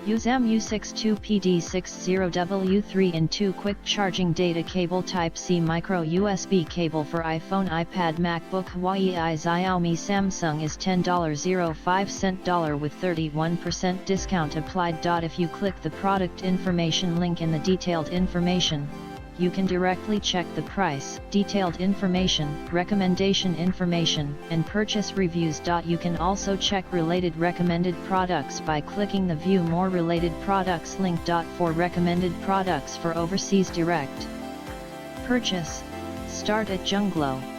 USAMS U62 PD60W3 in 2 quick charging data cable Type-C micro USB cable for iPhone, iPad, MacBook, Huawei, Xiaomi, Samsung is $10.05 with 31% discount applied. If you click the product information link in the detailed information, you can directly check the price, detailed information, recommendation information, and purchase reviews. You can also check related recommended products by clicking the View More Related Products link. For recommended products for overseas direct purchase, start at Junglo.